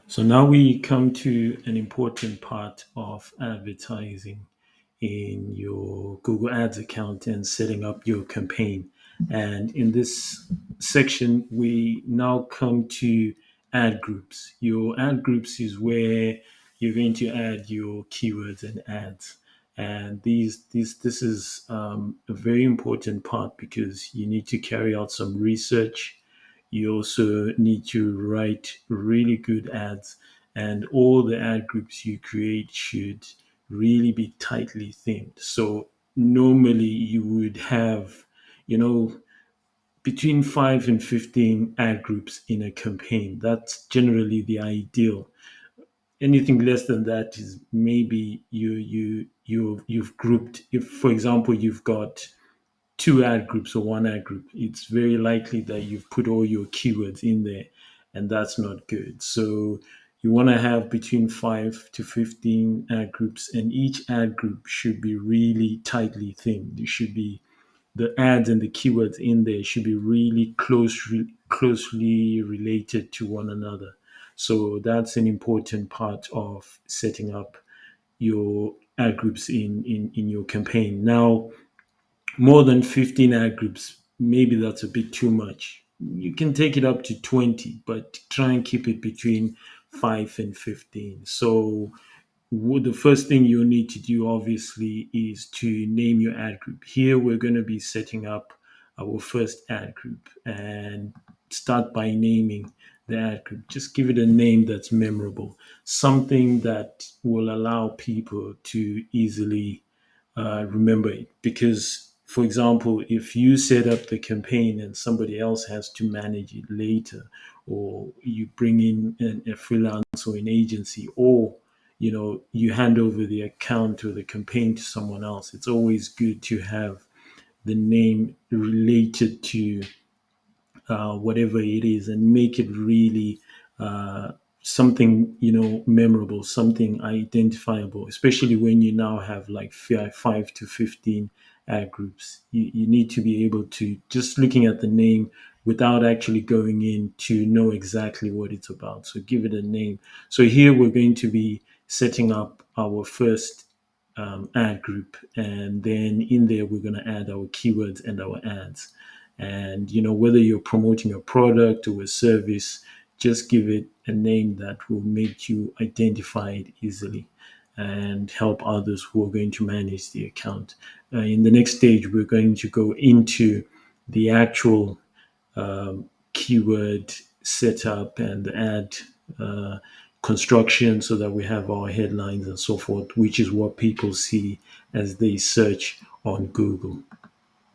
So now we come to an important part of advertising in your Google Ads account and setting up your campaign. And in this section, we now come to ad groups. Your ad groups is where you're going to add your keywords and ads. And this is a very important part because you need to carry out some research. You also need to write really good ads, and all the ad groups you create should really be tightly themed. So normally you would have, you know, between 5 and 15 ad groups in a campaign. That's generally the ideal. Anything less than that is maybe you've grouped. If, for example, you've got two ad groups or one ad group, it's very likely that you've put all your keywords in there, and that's not good. So you want to have between 5 to 15 ad groups, and each ad group should be really tightly themed. It should be the ads and the keywords in there should be really closely related to one another. So that's an important part of setting up your ad groups in your campaign. Now, more than 15 ad groups, maybe that's a bit too much. You can take it up to 20, but try and keep it between 5 and 15. So, the first thing you need to do, obviously, is to name your ad group. Here, we're going to be setting up our first ad group and start by naming the ad group. Just give it a name that's memorable, something that will allow people to easily remember it. Because, for example, if you set up the campaign and somebody else has to manage it later, or you bring in a freelance or an agency, or you hand over the account or the campaign to someone else, it's always good to have the name related to whatever it is, and make it really uh, something memorable, something identifiable. Especially when you now have like 5 to 15 ad groups, you need to be able to, just looking at the name without actually going in, to know exactly what it's about. So give it a name. So here we're going to be setting up our first ad group, and then in there we're going to add our keywords and our ads. And whether you're promoting a product or a service, just give it a name that will make you identify it easily and help others who are going to manage the account. In the next stage, we're going to go into the actual keyword setup and ad uh, construction, so that we have our headlines and so forth, which is what people see as they search on Google.